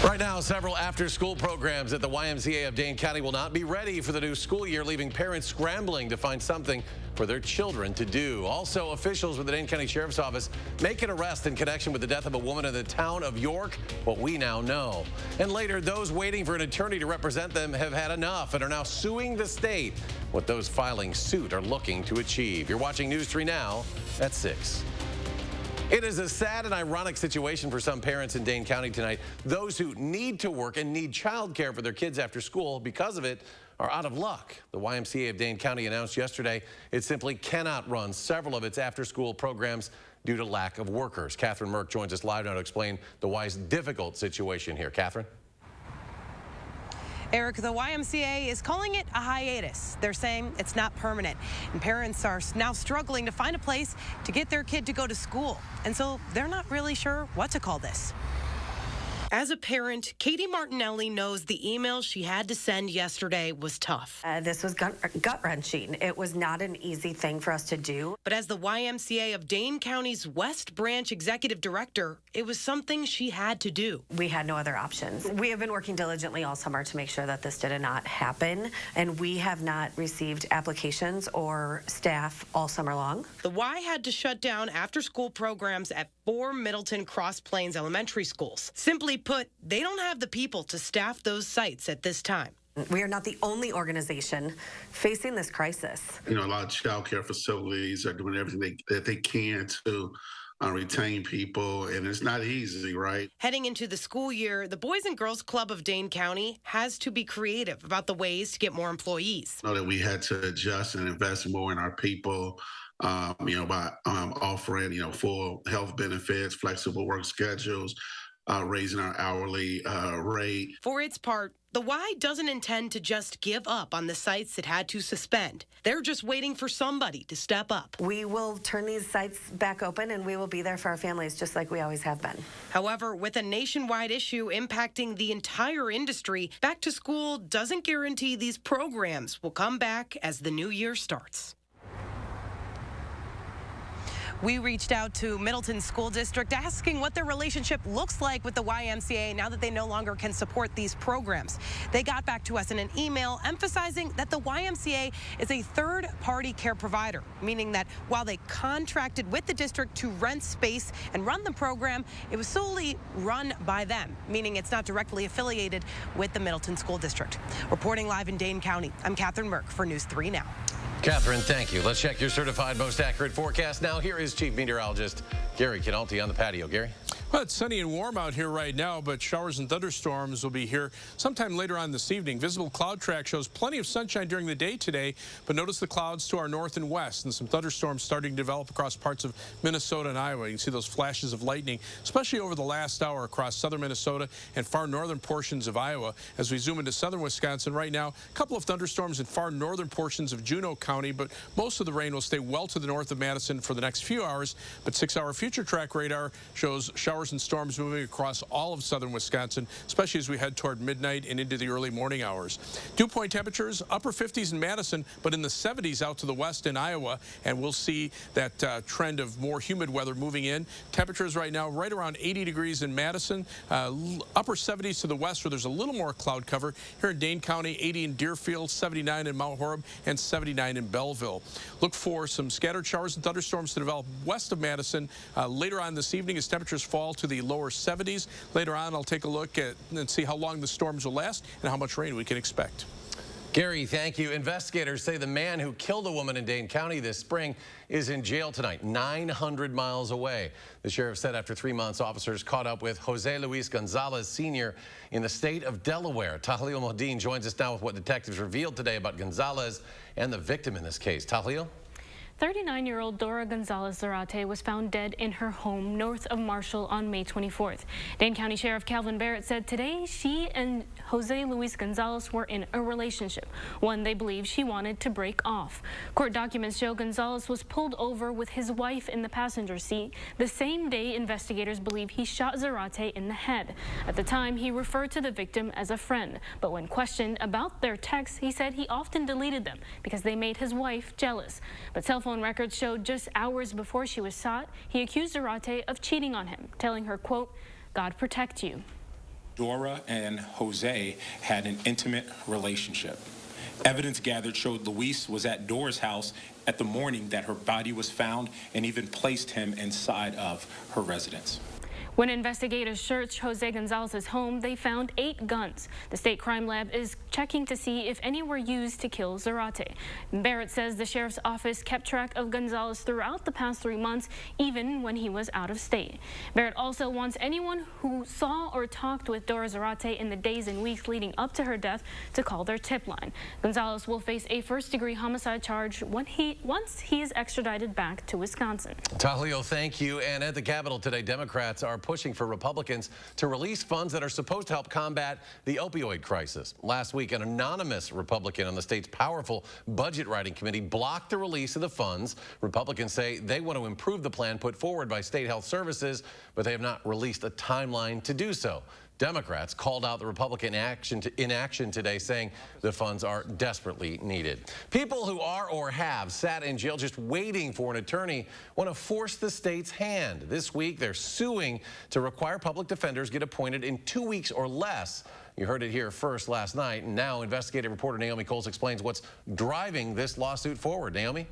Right now, several after-school programs at the YMCA of Dane County will not be ready for the new school year, leaving parents scrambling to find something for their children to do. Also, officials with the Dane County Sheriff's Office make an arrest in connection with the death of a woman in the town of York, what we now know. And later, those waiting for an attorney to represent them have had enough and are now suing the state. What those filing suit are looking to achieve. You're watching News 3 Now at 6. It is a sad and ironic situation for some parents in Dane County tonight. Those who need to work and need childcare for their kids after school because of it are out of luck. The YMCA of Dane County announced yesterday it simply cannot run several of its after-school programs due to lack of workers. Catherine Merck joins us live now to explain the Y's difficult situation here. Catherine? Eric, the YMCA is calling it a hiatus. They're saying it's not permanent, and parents are now struggling to find a place to get their kid to go to school. And so they're not really sure what to call this. As a parent, Katie Martinelli knows the email she had to send yesterday was tough. This was gut-wrenching. It was not an easy thing for us to do. But as the YMCA of Dane County's West Branch Executive Director, it was something she had to do. We had no other options. We have been working diligently all summer to make sure that this did not happen, and we have not received applications or staff all summer long. The Y had to shut down after-school programs at 4 Middleton Cross Plains elementary schools. Simply put, they don't have the people to staff those sites at this time. We are not the only organization facing this crisis. You know, a lot of child care facilities are doing everything that they can to retain people, and it's not easy, right? Heading into the school year, the Boys and Girls Club of Dane County has to be creative about the ways to get more employees. Know that we had to adjust and invest more in our people, by offering, full health benefits, flexible work schedules, raising our hourly rate. For its part, the Y doesn't intend to just give up on the sites it had to suspend. They're just waiting for somebody to step up. We will turn these sites back open, and we will be there for our families just like we always have been. However, with a nationwide issue impacting the entire industry, back to school doesn't guarantee these programs will come back as the new year starts. We reached out to Middleton School District asking what their relationship looks like with the YMCA now that they no longer can support these programs. They got back to us in an email emphasizing that the YMCA is a third-party care provider, meaning that while they contracted with the district to rent space and run the program, it was solely run by them, meaning it's not directly affiliated with the Middleton School District. Reporting live in Dane County, I'm Catherine Merck for News 3 Now. Catherine, thank you. Let's check your certified most accurate forecast now. Here is Chief Meteorologist Gary Kanalty on the patio. Gary? Well, it's sunny and warm out here right now, but showers and thunderstorms will be here sometime later on this evening. Visible cloud track shows plenty of sunshine during the day today, but notice the clouds to our north and west and some thunderstorms starting to develop across parts of Minnesota and Iowa. You can see those flashes of lightning, especially over the last hour across southern Minnesota and far northern portions of Iowa. As we zoom into southern Wisconsin right now, a couple of thunderstorms in far northern portions of Juneau County, but most of the rain will stay well to the north of Madison for the next few hours. But 6-hour future track radar shows showers and storms moving across all of southern Wisconsin, especially as we head toward midnight and into the early morning hours. Dew point temperatures, upper 50s in Madison, but in the 70s out to the west in Iowa, and we'll see that trend of more humid weather moving in. Temperatures right now right around 80 degrees in Madison, upper 70s to the west where there's a little more cloud cover. Here in Dane County, 80 in Deerfield, 79 in Mount Horeb, and 79 in Belleville. Look for some scattered showers and thunderstorms to develop west of Madison later on this evening as temperatures fall to the lower 70s. Later on, I'll take a look at and see how long the storms will last and how much rain we can expect. Gary, thank you. Investigators say the man who killed a woman in Dane County this spring is in jail tonight, 900 miles away. The sheriff said after 3 months, officers caught up with Jose Luis Gonzalez Sr. in the state of Delaware. Tahlil Modine joins us now with what detectives revealed today about Gonzalez and the victim in this case. Tahlil? 39-year-old Dora Gonzalez Zarate was found dead in her home north of Marshall on May 24th. Dane County Sheriff Calvin Barrett said today she and Jose Luis Gonzalez were in a relationship, one they believe she wanted to break off. Court documents show Gonzalez was pulled over with his wife in the passenger seat the same day investigators believe he shot Zarate in the head. At the time, he referred to the victim as a friend, but when questioned about their texts, he said he often deleted them because they made his wife jealous. But cell phone records showed just hours before she was shot, he accused Zarate of cheating on him, telling her, quote, "God protect you." Dora and Jose had an intimate relationship. Evidence gathered showed Luis was at Dora's house at the morning that her body was found and even placed him inside of her residence. When investigators searched Jose Gonzalez's home, they found 8 guns. The state crime lab is checking to see if any were used to kill Zarate. Barrett says the sheriff's office kept track of Gonzalez throughout the past 3 months, even when he was out of state. Barrett also wants anyone who saw or talked with Dora Zarate in the days and weeks leading up to her death to call their tip line. Gonzalez will face a first-degree homicide charge once he is extradited back to Wisconsin. Tahlil, thank you. And at the Capitol today, Democrats are pushing for Republicans to release funds that are supposed to help combat the opioid crisis. Last week, an anonymous Republican on the state's powerful budget writing committee blocked the release of the funds. Republicans say they want to improve the plan put forward by state health services, but they have not released a timeline to do so. Democrats called out the Republican inaction today, saying the funds are desperately needed. People who are or have sat in jail just waiting for an attorney want to force the state's hand. This week, they're suing to require public defenders get appointed in 2 weeks or less. You heard it here first last night, and now investigative reporter Naomi Coles explains what's driving this lawsuit forward. Naomi?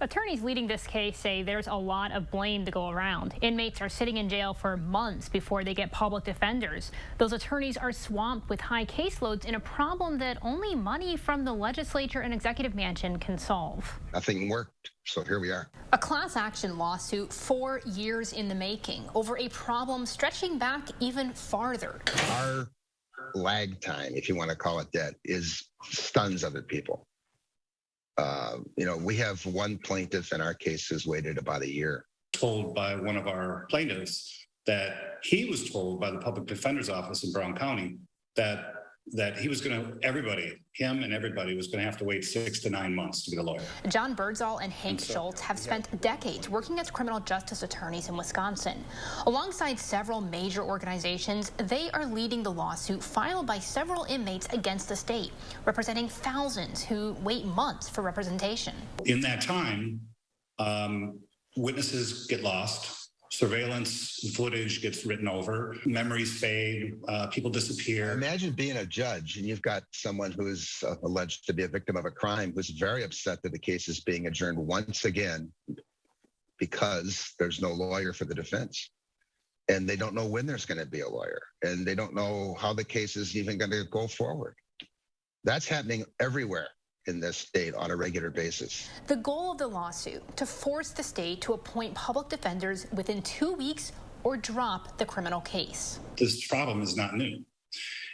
Attorneys leading this case say there's a lot of blame to go around. Inmates are sitting in jail for months before they get public defenders. Those attorneys are swamped with high caseloads in a problem that only money from the legislature and executive mansion can solve. Nothing worked, so here we are. A class action lawsuit 4 years in the making over a problem stretching back even farther. Our lag time, if you want to call it that, stuns other people. We have one plaintiff in our case who's waited about a year. Told by one of our plaintiffs that he was told by the public defender's office in Brown County that he was going to, him and everybody was going to have to wait 6 to 9 months to get a lawyer. John Birdsall and Hank Schultz have spent decades working as criminal justice attorneys in Wisconsin. Alongside several major organizations, they are leading the lawsuit filed by several inmates against the state, representing thousands who wait months for representation. In that time, witnesses get lost. Surveillance footage gets written over, memories fade, people disappear. Imagine being a judge and you've got someone who is alleged to be a victim of a crime who's very upset that the case is being adjourned once again because there's no lawyer for the defense. And they don't know when there's going to be a lawyer, and they don't know how the case is even going to go forward. That's happening everywhere in this state on a regular basis. The goal of the lawsuit, to force the state to appoint public defenders within 2 weeks or drop the criminal case. This problem is not new.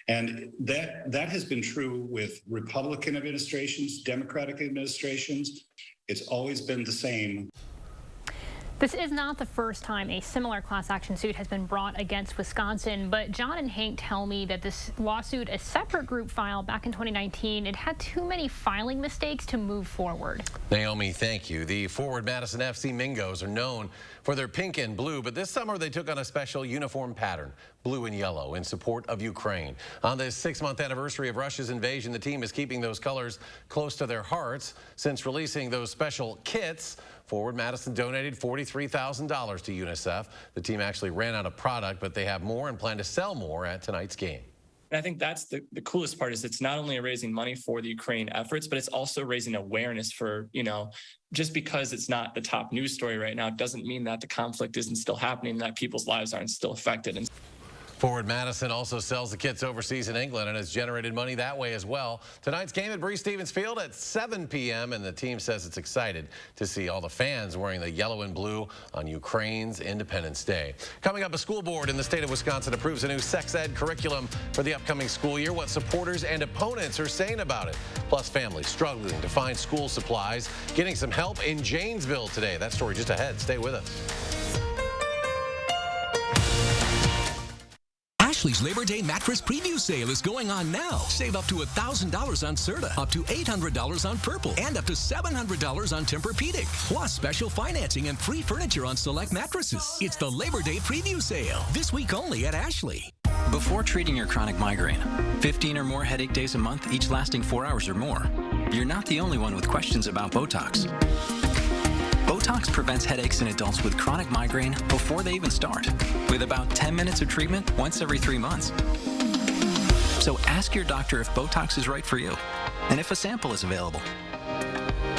And that has been true with Republican administrations, Democratic administrations. It's always been the same. This is not the first time a similar class action suit has been brought against Wisconsin, but John and Hank tell me that this lawsuit, a separate group filed back in 2019, it had too many filing mistakes to move forward. Naomi, thank you. The Forward Madison FC Mingos are known for their pink and blue, but this summer they took on a special uniform pattern, blue and yellow, in support of Ukraine. On this 6-month anniversary of Russia's invasion, the team is keeping those colors close to their hearts. Since releasing those special kits, Forward Madison donated $43,000 to UNICEF. The team actually ran out of product, but they have more and plan to sell more at tonight's game. And I think that's the coolest part, is it's not only raising money for the Ukraine efforts, but it's also raising awareness for, just because it's not the top news story right now doesn't mean that the conflict isn't still happening, that people's lives aren't still affected. And Forward Madison also sells the kits overseas in England and has generated money that way as well. Tonight's game at Breese-Stevens Field at 7 p.m. and the team says it's excited to see all the fans wearing the yellow and blue on Ukraine's Independence Day. Coming up, a school board in the state of Wisconsin approves a new sex ed curriculum for the upcoming school year. What supporters and opponents are saying about it. Plus, families struggling to find school supplies, getting some help in Janesville today. That story just ahead. Stay with us. Ashley's Labor Day mattress preview sale is going on now. Save up to $1,000 on Serta, up to $800 on Purple, and up to $700 on Tempur-Pedic. Plus special financing and free furniture on select mattresses. It's the Labor Day preview sale, this week only at Ashley. Before treating your chronic migraine, 15 or more headache days a month, each lasting 4 hours or more, you're not the only one with questions about Botox. Botox prevents headaches in adults with chronic migraine before they even start, with about 10 minutes of treatment once every 3 months. So ask your doctor if Botox is right for you and if a sample is available.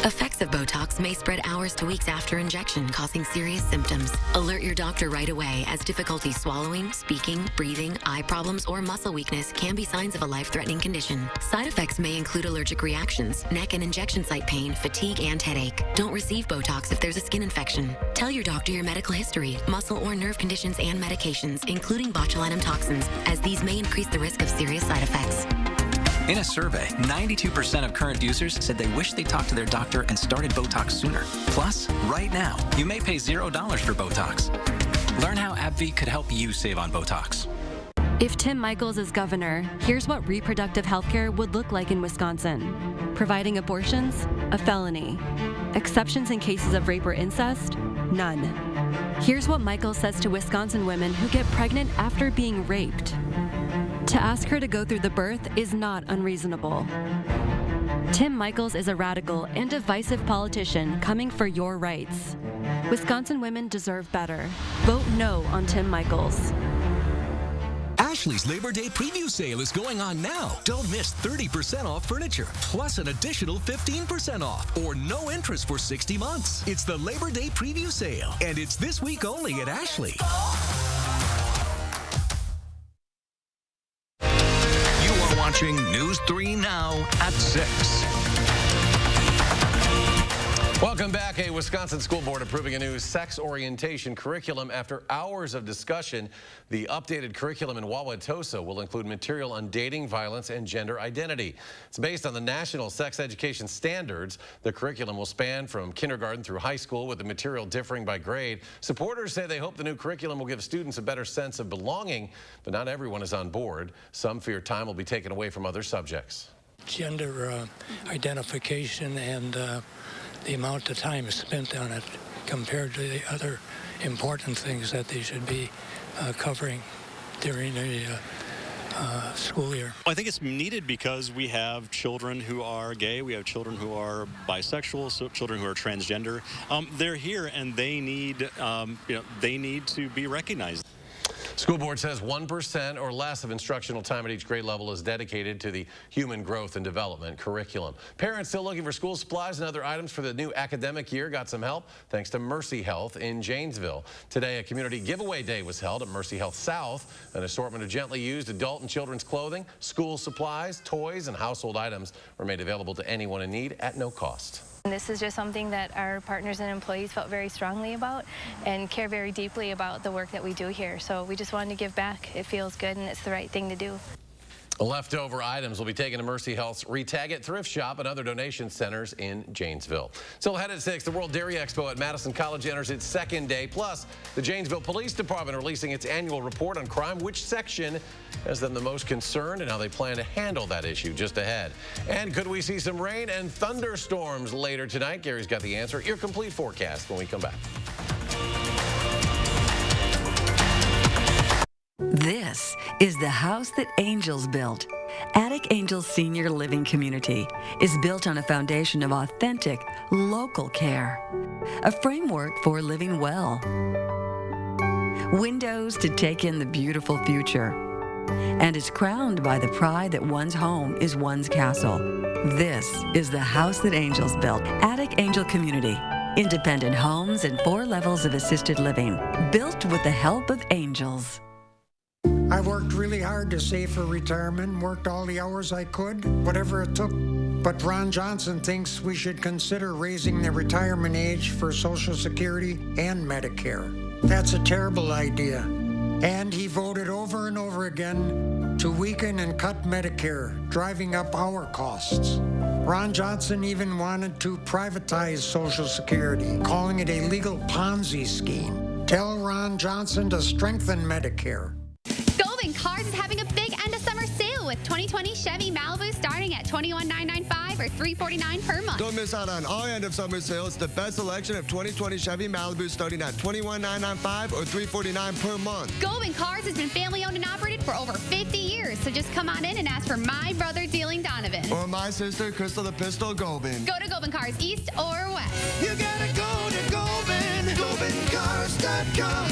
Effects of Botox may spread hours to weeks after injection, causing serious symptoms. Alert your doctor right away, as difficulty swallowing, speaking, breathing, eye problems, or muscle weakness can be signs of a life-threatening condition. Side effects may include allergic reactions, neck and injection site pain, fatigue, and headache. Don't receive Botox if there's a skin infection. Tell your doctor your medical history, muscle or nerve conditions, and medications, including botulinum toxins, as these may increase the risk of serious side effects. In a survey, 92% of current users said they wish they talked to their doctor and started Botox sooner. Plus, right now, you may pay $0 for Botox. Learn how AbbVie could help you save on Botox. If Tim Michels is governor, here's what reproductive health care would look like in Wisconsin. Providing abortions? A felony. Exceptions in cases of rape or incest? None. Here's what Michels says to Wisconsin women who get pregnant after being raped. To ask her to go through the birth is not unreasonable. Tim Michels is a radical and divisive politician coming for your rights. Wisconsin women deserve better. Vote no on Tim Michels. Ashley's Labor Day preview sale is going on now. Don't miss 30% off furniture, plus an additional 15% off, or no interest for 60 months. It's the Labor Day preview sale, and it's this week only at Ashley. Watching News 3 Now at 6. Welcome back. A Wisconsin school board approving a new sex orientation curriculum after hours of discussion. The updated curriculum in Wauwatosa will include material on dating, violence, and gender identity. It's based on the national sex education standards. The curriculum will span from kindergarten through high school, with the material differing by grade. Supporters say they hope the new curriculum will give students a better sense of belonging, but not everyone is on board. Some fear time will be taken away from other subjects. Gender identification and the amount of time spent on it compared to the other important things that they should be covering during a school year. I think it's needed because we have children who are gay, we have children who are bisexual, so children who are transgender. They're here and they need, they need to be recognized. School board says 1% or less of instructional time at each grade level is dedicated to the human growth and development curriculum. Parents still looking for school supplies and other items for the new academic year got some help thanks to Mercy Health in Janesville. Today, a community giveaway day was held at Mercy Health South. An assortment of gently used adult and children's clothing, school supplies, toys, and household items were made available to anyone in need at no cost. This is just something that our partners and employees felt very strongly about and care very deeply about the work that we do here. So we just wanted to give back. It feels good and it's the right thing to do. Leftover items will be taken to Mercy Health's Retag It thrift shop and other donation centers in Janesville. Still ahead at 6, the World Dairy Expo at Madison College enters its second day. Plus, the Janesville Police Department releasing its annual report on crime. Which section has them the most concerned and how they plan to handle that issue just ahead. And could we see some rain and thunderstorms later tonight? Gary's got the answer. Your complete forecast when we come back. This is the house that Angels built. Attic Angels Senior Living Community is built on a foundation of authentic, local care. A framework for living well. Windows to take in the beautiful future. And is crowned by the pride that one's home is one's castle. This is the house that Angels built. Attic Angel Community. Independent homes and 4 levels of assisted living. Built with the help of angels. I worked really hard to save for retirement, worked all the hours I could, whatever it took. But Ron Johnson thinks we should consider raising the retirement age for Social Security and Medicare. That's a terrible idea. And he voted over and over again to weaken and cut Medicare, driving up our costs. Ron Johnson even wanted to privatize Social Security, calling it a legal Ponzi scheme. Tell Ron Johnson to strengthen Medicare. Golden Cars is having a big end of summer sale with 2020 Chevy Malibu starting at $21,995 or $349 per month. Don't miss out on all end of summer sales. The best selection of 2020 Chevy Malibu starting at $21,995 or $349 per month. Golden Cars has been family owned and operated for over 50 years. So just come on in and ask for my brother Dealing Donovan. Or my sister Crystal the Pistol Gobin. Go to Golden Cars East or West. You gotta go to Gobin. GobinCars.com.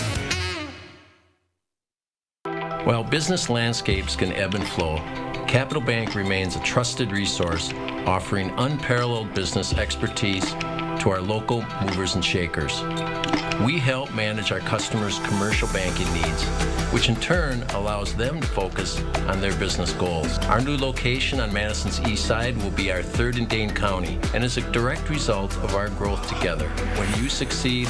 While business landscapes can ebb and flow, Capital Bank remains a trusted resource, offering unparalleled business expertise to our local movers and shakers. We help manage our customers' commercial banking needs, which in turn allows them to focus on their business goals. Our new location on Madison's east side will be our third in Dane County and is a direct result of our growth together. When you succeed,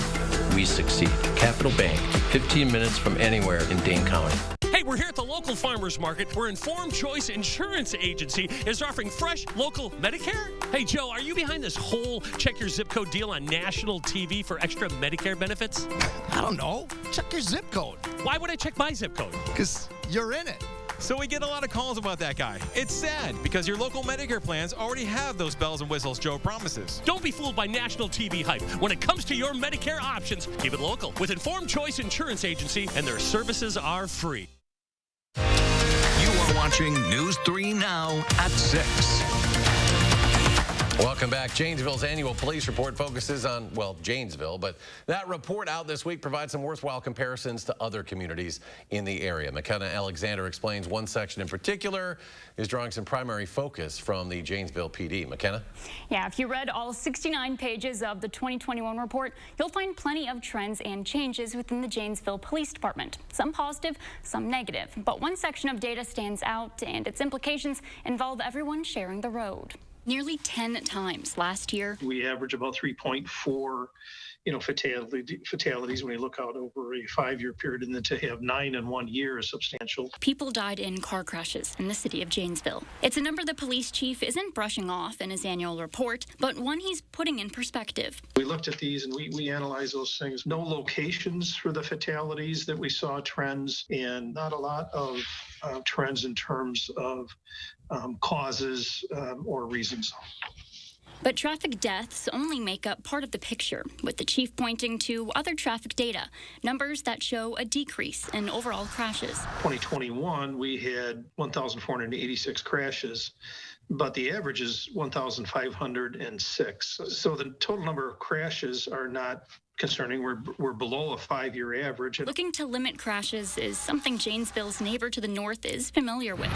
we succeed. Capital Bank, 15 minutes from anywhere in Dane County. Hey, we're here at the local farmers market where Informed Choice Insurance Agency is offering fresh local Medicare. Hey, Joe, are you behind this whole check your zip code deal on national TV for extra Medicare benefits? I don't know. Check your zip code. Why would I check my zip code? Because you're in it. So we get a lot of calls about that guy. It's sad because your local Medicare plans already have those bells and whistles Joe promises. Don't be fooled by national TV hype. When it comes to your Medicare options, keep it local with Informed Choice Insurance Agency, and their services are free. You are watching News 3 Now at 6. Welcome back. Janesville's annual police report focuses on, well, Janesville, but that report out this week provides some worthwhile comparisons to other communities in the area. McKenna Alexander explains one section in particular is drawing some primary focus from the Janesville PD. McKenna? Yeah, if you read all 69 pages of the 2021 report, you'll find plenty of trends and changes within the Janesville Police Department. Some positive, some negative. But one section of data stands out, and its implications involve everyone sharing the road. Nearly 10 times last year. We average about 3.4, fatalities when you look out over a 5-year period, and then to have 9 in 1 year is substantial. People died in car crashes in the city of Janesville. It's a number the police chief isn't brushing off in his annual report, but one he's putting in perspective. We looked at these and we analyzed those things. No locations for the fatalities that we saw trends, and not a lot of trends in terms of causes or reasons. But traffic deaths only make up part of the picture, with the chief pointing to other traffic data, numbers that show a decrease in overall crashes. 2021, we had 1,486 crashes, but the average is 1,506. So the total number of crashes are not concerning. We're below a 5-year average. Looking to limit crashes is something Janesville's neighbor to the north is familiar with.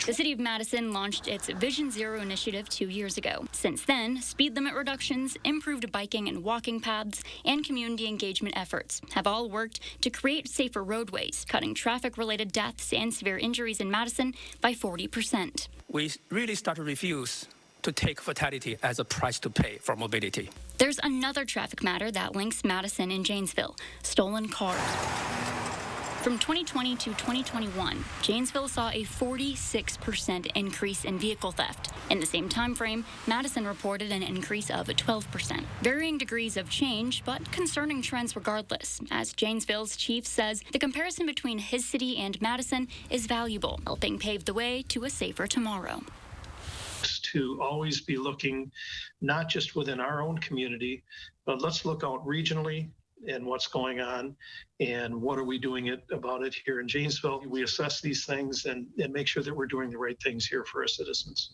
The city of Madison launched its Vision Zero initiative 2 years ago. Since then, speed limit reductions, improved biking and walking paths, and community engagement efforts have all worked to create safer roadways, cutting traffic-related deaths and severe injuries in Madison by 40%. We really start to refuse to take fatality as a price to pay for mobility. There's another traffic matter that links Madison and Janesville: stolen cars. From 2020 to 2021, Janesville saw a 46% increase in vehicle theft. In the same time frame, Madison reported an increase of 12%. Varying degrees of change, but concerning trends regardless, as Janesville's chief says the comparison between his city and Madison is valuable, helping pave the way to a safer tomorrow. To always be looking not just within our own community, but let's look out regionally and what's going on and what are we doing about it here in Janesville. We assess these things and make sure that we're doing the right things here for our citizens.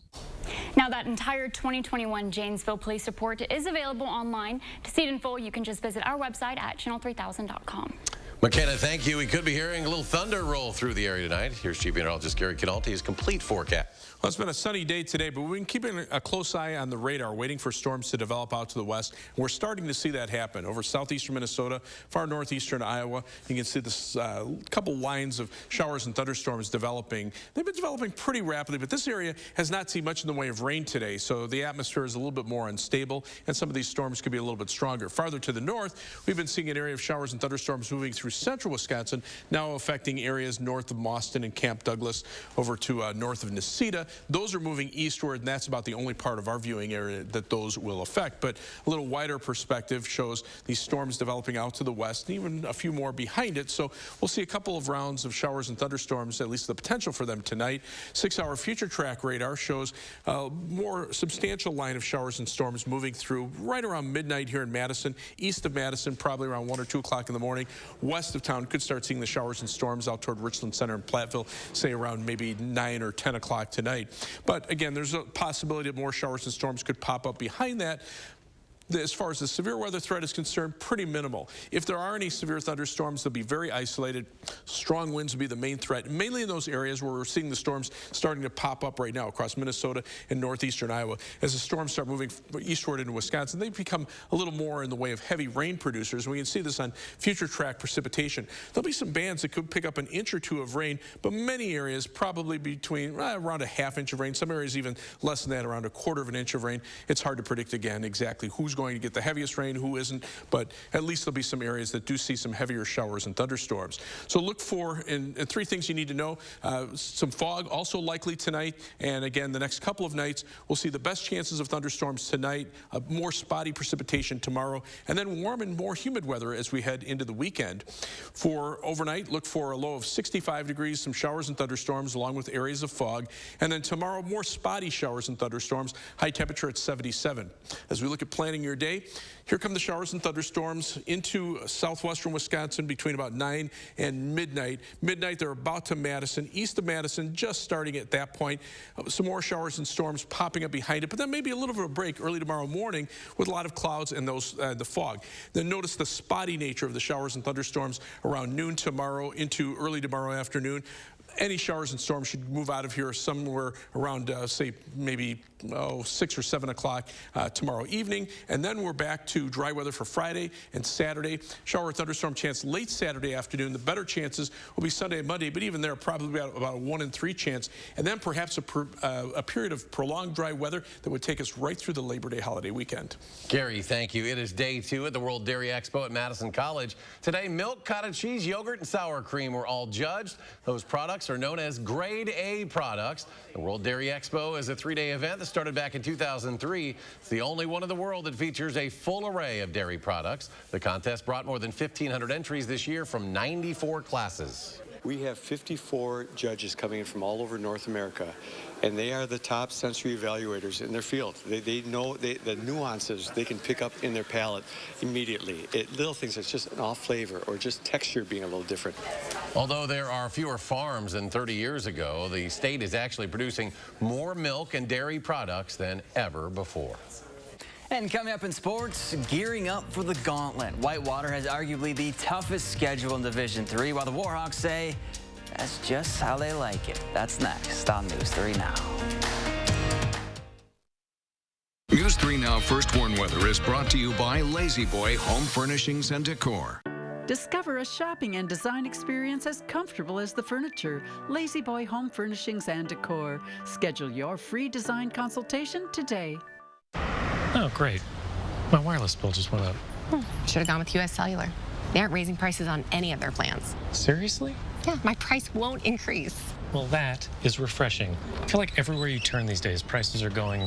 Now, that entire 2021 Janesville Police Report is available online. To see it in full, you can just visit our website at channel3000.com. McKenna, thank you. We could be hearing a little thunder roll through the area tonight. Here's Chief Meteorologist Kanalty's complete forecast. Well, it's been a sunny day today, but we've been keeping a close eye on the radar, waiting for storms to develop out to the west. We're starting to see that happen over southeastern Minnesota, far northeastern Iowa. You can see this couple lines of showers and thunderstorms developing. They've been developing pretty rapidly, but this area has not seen much in the way of rain today, so the atmosphere is a little bit more unstable, and some of these storms could be a little bit stronger. Farther to the north, we've been seeing an area of showers and thunderstorms moving through central Wisconsin, now affecting areas north of Mauston and Camp Douglas over to north of Necedah. Those are moving eastward, and that's about the only part of our viewing area that those will affect. But a little wider perspective shows these storms developing out to the west, and even a few more behind it. So we'll see a couple of rounds of showers and thunderstorms, at least the potential for them tonight. 6-hour future track radar shows a more substantial line of showers and storms moving through right around midnight here in Madison. East of Madison, probably around 1 or 2 o'clock in the morning. West of town, could start seeing the showers and storms out toward Richland Center and Platteville, say around maybe 9 or 10 o'clock tonight. But again, there's a possibility that more showers and storms could pop up behind that. as far as the severe weather threat is concerned, pretty minimal. If there are any severe thunderstorms, they'll be very isolated. Strong winds will be the main threat, mainly in those areas where we're seeing the storms starting to pop up right now across Minnesota and northeastern Iowa. As the storms start moving eastward into Wisconsin, they become a little more in the way of heavy rain producers. And we can see this on future track precipitation. There'll be some bands that could pick up an inch or two of rain, but many areas probably between around a half inch of rain. Some areas even less than that, around a quarter of an inch of rain. It's hard to predict again exactly who's going to get the heaviest rain, who isn't, but at least there'll be some areas that do see some heavier showers and thunderstorms. So look for, and three things you need to know, some fog also likely tonight, and again the next couple of nights we'll see the best chances of thunderstorms tonight, more spotty precipitation tomorrow, and then warm and more humid weather as we head into the weekend. For overnight, look for a low of 65 degrees, some showers and thunderstorms along with areas of fog, and then tomorrow more spotty showers and thunderstorms, high temperature at 77. As we look at planning your day, here come the showers and thunderstorms into southwestern Wisconsin between about 9 and midnight. Midnight, they're about to Madison. East of Madison, just starting at that point. Some more showers and storms popping up behind it, but then maybe a little bit of a break early tomorrow morning with a lot of clouds and the fog. Then notice the spotty nature of the showers and thunderstorms around noon tomorrow into early tomorrow afternoon. Any showers and storms should move out of here somewhere around, say, maybe 6 or 7 o'clock tomorrow evening. And then we're back to dry weather for Friday and Saturday. Shower or thunderstorm chance late Saturday afternoon. The better chances will be Sunday and Monday, but even there, probably about a 1 in 3 chance. And then perhaps a period of prolonged dry weather that would take us right through the Labor Day holiday weekend. Gary, thank you. It is day 2 at the World Dairy Expo at Madison College. Today, milk, cottage cheese, yogurt, and sour cream were all judged. Those products are known as Grade A products. The World Dairy Expo is a 3-day event that started back in 2003. It's the only one in the world that features a full array of dairy products. The contest brought more than 1,500 entries this year from 94 classes. We have 54 judges coming in from all over North America, and they are the top sensory evaluators in their field. They know the nuances they can pick up in their palate immediately. Little things that's just an off flavor or just texture being a little different. Although there are fewer farms than 30 years ago, the state is actually producing more milk and dairy products than ever before. And coming up in sports, gearing up for the gauntlet. Whitewater has arguably the toughest schedule in Division III, while the Warhawks say that's just how they like it. That's next on News 3 Now. News 3 Now First Warn Weather is brought to you by Lazy Boy Home Furnishings and Decor. Discover a shopping and design experience as comfortable as the furniture. Lazy Boy Home Furnishings and Decor. Schedule your free design consultation today. Oh, great. My wireless bill just went up. Should have gone with US Cellular. They aren't raising prices on any of their plans. Seriously? Yeah, my price won't increase. Well, that is refreshing. I feel like everywhere you turn these days, prices are going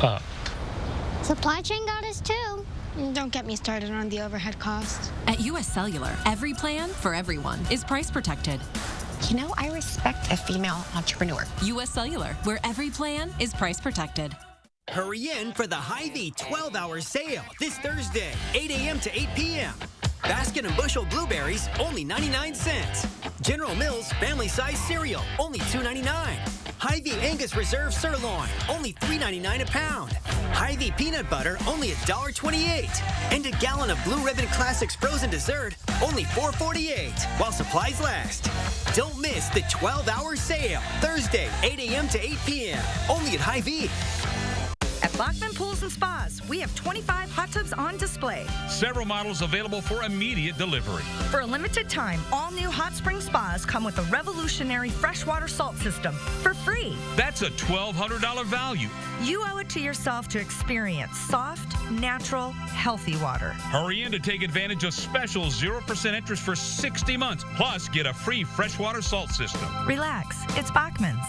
up. Supply chain got us too. And don't get me started on the overhead cost. At US Cellular, every plan for everyone is price protected. You know, I respect a female entrepreneur. US Cellular, where every plan is price protected. Hurry in for the Hy-Vee 12-hour sale this Thursday, 8 a.m. to 8 p.m. Basket and bushel blueberries, only 99 cents. General Mills family size cereal, only $2.99. Hy-Vee Angus Reserve sirloin, only $3.99 a pound. Hy-Vee peanut butter, only $1.28. And a gallon of Blue Ribbon Classics frozen dessert, only $4.48, while supplies last. Don't miss the 12-hour sale, Thursday, 8 a.m. to 8 p.m. Only at Hy-Vee. At Bachman Pools and Spas, we have 25 hot tubs on display. Several models available for immediate delivery. For a limited time, all new hot spring spas come with a revolutionary freshwater salt system for free. That's a $1,200 value. You owe it to yourself to experience soft, natural, healthy water. Hurry in to take advantage of special 0% interest for 60 months. Plus, get a free freshwater salt system. Relax, it's Bachman's.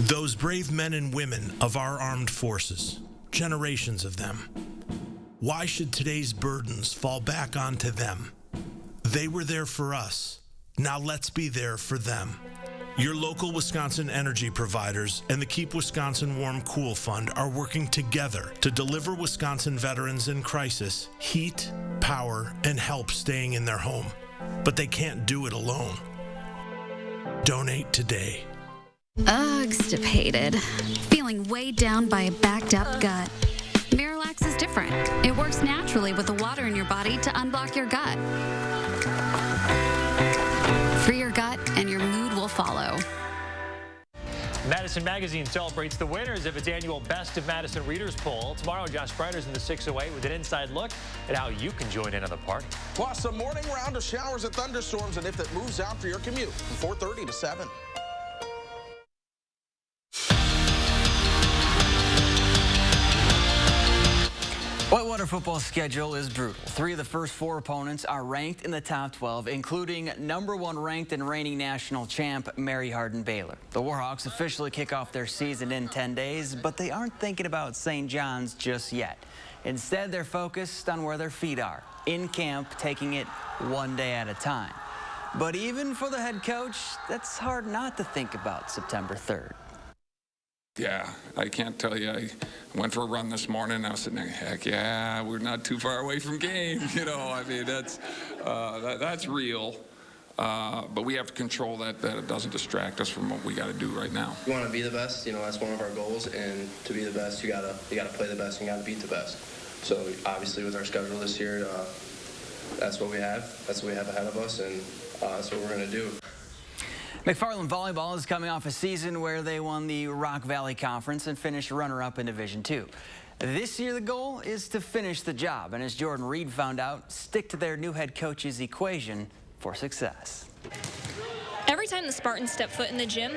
Those brave men and women of our armed forces, generations of them. Why should today's burdens fall back onto them? They were there for us. Now let's be there for them. Your local Wisconsin energy providers and the Keep Wisconsin Warm Cool Fund are working together to deliver Wisconsin veterans in crisis heat, power, and help staying in their home. But they can't do it alone. Donate today. Ugh-stipated. Feeling weighed down by a backed up gut. Miralax is different. It works naturally with the water in your body to unblock your gut. Free your gut and your mood will follow. Madison Magazine celebrates the winners of its annual Best of Madison Readers Poll. Tomorrow, Josh Breider's in the 608 with an inside look at how you can join in on the party. Plus, a morning round of showers and thunderstorms, and if it moves out for your commute from 4:30 to 7. Whitewater football schedule is brutal. 3 of the first 4 opponents are ranked in the top 12, including #1 ranked and reigning national champ Mary Hardin Baylor. The Warhawks officially kick off their season in 10 days, but they aren't thinking about St. John's just yet. Instead, they're focused on where their feet are, in camp, taking it one day at a time. But even for the head coach, that's hard not to think about September 3rd. Yeah, I can't tell you. I went for a run this morning, and I was sitting there, heck yeah, we're not too far away from game. You know, I mean, that's real. But we have to control that it doesn't distract us from what we got to do right now. We want to be the best. You know, that's one of our goals. And to be the best, you gotta play the best and you gotta beat the best. So obviously, with our schedule this year, that's what we have. That's what we have ahead of us, and that's what we're gonna do. McFarland Volleyball is coming off a season where they won the Rock Valley Conference and finished runner-up in Division II. This year, the goal is to finish the job, and as Jordan Reed found out, stick to their new head coach's equation for success. Every time the Spartans step foot in the gym,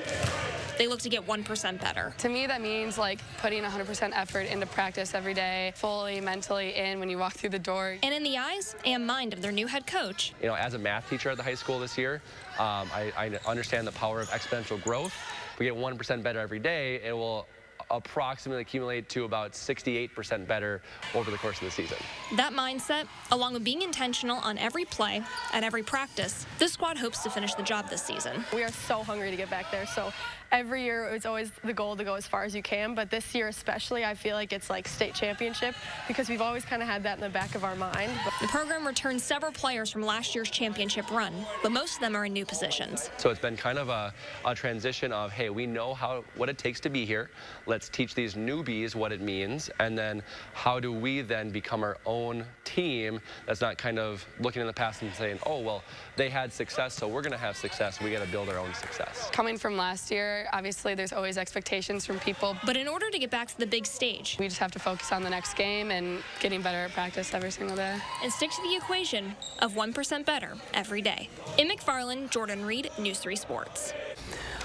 they look to get 1% better. To me, that means like putting 100% effort into practice every day, fully mentally in when you walk through the door. And in the eyes and mind of their new head coach. You know, as a math teacher at the high school this year, I understand the power of exponential growth. If we get 1% better every day, it will approximately accumulate to about 68% better over the course of the season. That mindset, along with being intentional on every play and every practice, this squad hopes to finish the job this season. We are so hungry to get back there, so every year it's always the goal to go as far as you can, but this year especially I feel like it's like state championship because we've always kind of had that in the back of our mind. The program returned several players from last year's championship run, but most of them are in new positions. So it's been kind of a transition of, hey, we know what it takes to be here. Let's teach these newbies what it means, and then how do we then become our own team that's not kind of looking in the past and saying, oh, well, they had success, so we're going to have success. We got to build our own success. Coming from last year, obviously there's always expectations from people. But in order to get back to the big stage, we just have to focus on the next game and getting better at practice every single day. And stick to the equation of 1% better every day. In McFarland, Jordan Reed, News 3 Sports.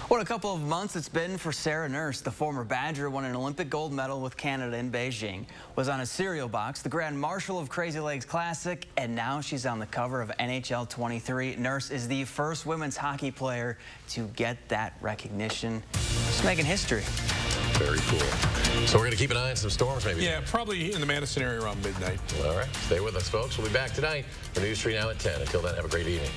What a couple of months it's been for Sarah Nurse. The former Badger won an Olympic gold medal with Canada in Beijing, was on a cereal box, the Grand Marshal of Crazy Legs Classic, and now she's on the cover of NHL 23. Nurse is the first women's hockey player to get that recognition. She's making history. Very cool. So we're going to keep an eye on some storms maybe? Yeah, probably in the Madison area around midnight. All right. Stay with us, folks. We'll be back tonight for News 3 now at 10. Until then, have a great evening.